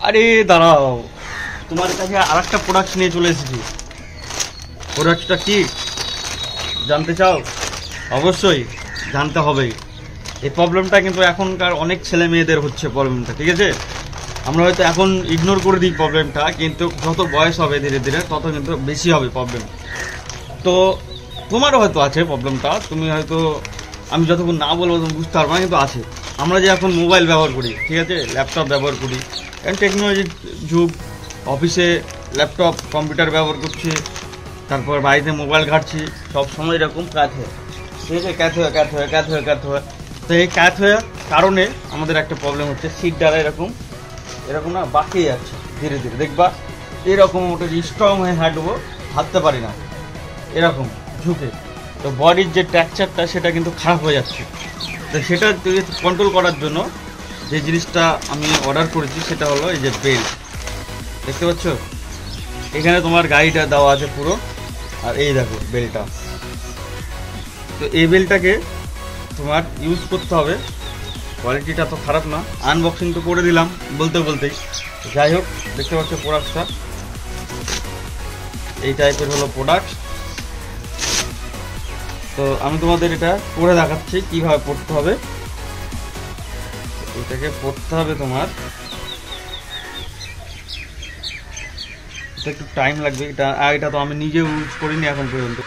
আরে দাঁড়াও, তোমার কাছে আরেকটা প্রোডাক্ট নিয়ে চলে এসেছি। প্রোডাক্টটা কি জানতে চাও? অবশ্যই জানতে হবেই। এই প্রবলেমটা কিন্তু এখনকার অনেক ছেলে মেয়েদের হচ্ছে প্রবলেমটা, ঠিক আছে? আমরা হয়তো এখন ইগনোর করে দিই প্রবলেমটা, কিন্তু যত বয়স হবে ধীরে ধীরে তত কিন্তু বেশি হবে প্রবলেম। তো তোমারও হয়তো আছে প্রবলেমটা, তুমি হয়তো, আমি যতক্ষণ না বলবো তুমি বুঝতে পারবো না, কিন্তু আছে। আমরা যে এখন মোবাইল ব্যবহার করি, ঠিক আছে, ল্যাপটপ ব্যবহার করি, কারণ টেকনোলজির যুগ, অফিসে ল্যাপটপ কম্পিউটার ব্যবহার করছি, তারপর বাড়িতে মোবাইল ঘাটছি, সব সময় এরকম কাজ হয়, ঠিক আছে? ক্যাথ হয়ে তো এই ক্যাথ হয়ে কারণে আমাদের একটা প্রবলেম হচ্ছে, সিট দ্বারা এরকম এরকম না বাঁকে যাচ্ছে ধীরে ধীরে, দেখবা এরকম ওটা স্ট্রং হয়ে হাঁটবো, হাঁটতে পারি না এরকম ঝুঁকে। তো বডির যে টেক্সচারটা সেটা কিন্তু খারাপ হয়ে যাচ্ছে। তো সেটা কন্ট্রোল করার জন্য যে জিনিসটা আমি অর্ডার করেছি সেটা হলো এই যে বেল্ট, দেখতে পাচ্ছ? এখানে তোমার গাড়িটা দেওয়া আছে পুরো, আর এই দেখো বেল্টটা। তো এই বেল্টটাকে তোমার ইউজ করতে হবে। কোয়ালিটিটা তো খারাপ না, আনবক্সিং তো করে দিলাম বলতেই। যাই হোক, দেখতে পাচ্ছ প্রোডাক্টটা এই টাইপের হলো প্রোডাক্ট। তো আমি তোমাদের এটা পরে দেখাচ্ছি কিভাবে পড়তে হবে। এটাকে পড়তে হবে তোমার, এটা একটু টাইম লাগবে। এটা তো আমি নিজে ইউজ করিনি এখন পর্যন্ত।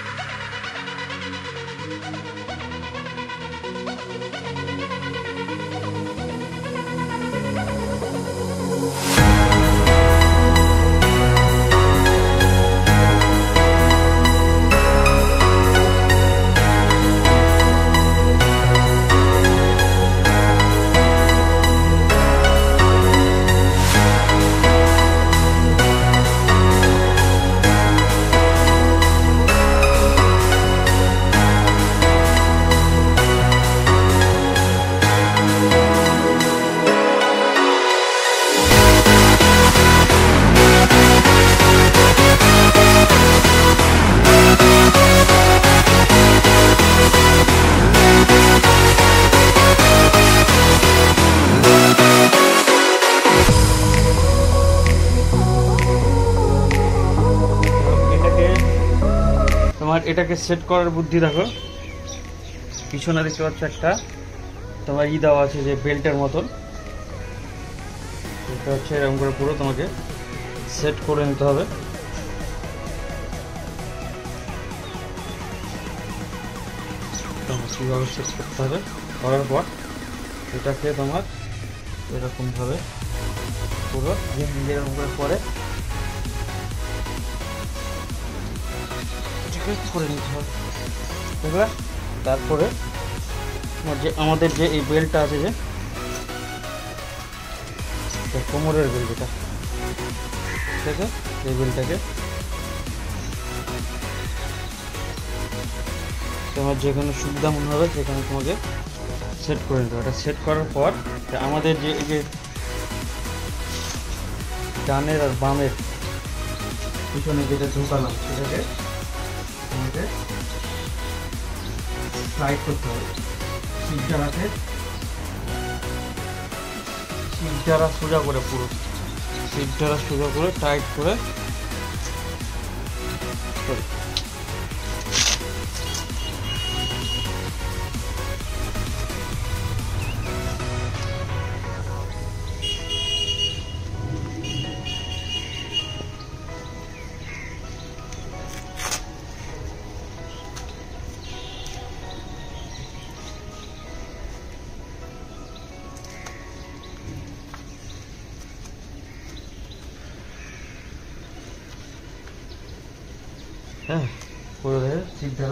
তোমার এটাকে সেট করার বুদ্ধি দেখো, পিছনে দেখতে পাচ্ছ একটা তোমার দেওয়া আছে যে বেল্টের মতন, এটা হচ্ছে এরকম করে পুরো তোমাকে সেট করে নিতে হবে। কীভাবে সেট করতে হবে, করার পর এটাকে তোমার এরকমভাবে পুরো এরকম করে পরে করে নিতে হবে, বুঝলে? তারপরে যে আমাদের যে এই বেল্টটা আছে, যে কোমরের বেল্ট, এটা ঠিক আছে, এই বেল্টটাকে তোমার যেখানে সুবিধা মনে হবে সেখানে তোমাকে সেট করে নিতে হবে। এটা সেট করার পর আমাদের যে এই যে ডানের আর বামের পিছনে যেটা ঢোকালাম সেটাকে আমাকে টাইট করতে হবে। সিটটা সোজা করে, পুরো সিটটা সোজা করে টাইট করে হ্যাঁ, পুরো সিটটা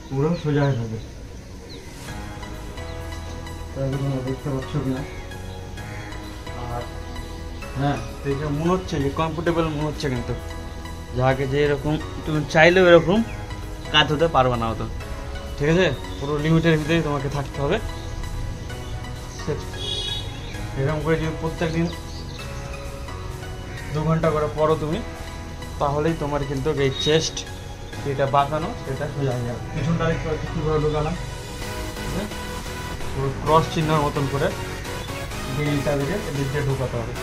পুরো সোজা হয়ে যাবে। দেখতে পাচ্ছ কিনা? আর হ্যাঁ, দেখে মনে হচ্ছে যে কমফোর্টেবল মনে হচ্ছে, কিন্তু যাকে যে এরকম তুমি চাইলেও এরকম কাজ হতে পারবে না হতো, ঠিক আছে? পুরো লিমিটের ভিতরেই তোমাকে থাকতে হবে। এরকম করে যদি প্রত্যেকদিন 2 ঘন্টা করে পড়ো তুমি, তাহলেই তোমার কিন্তু এই চেস্ট যেটা বাঁকানো সেটা সোজা হয়ে যাবে। পিছনটা দেখতে পাচ্ছি কীভাবে ঢোকালাম, পুরো ক্রস চিহ্নের মতন করে এই চাবিটা এদিক দিয়ে ঢোকাতে হবে।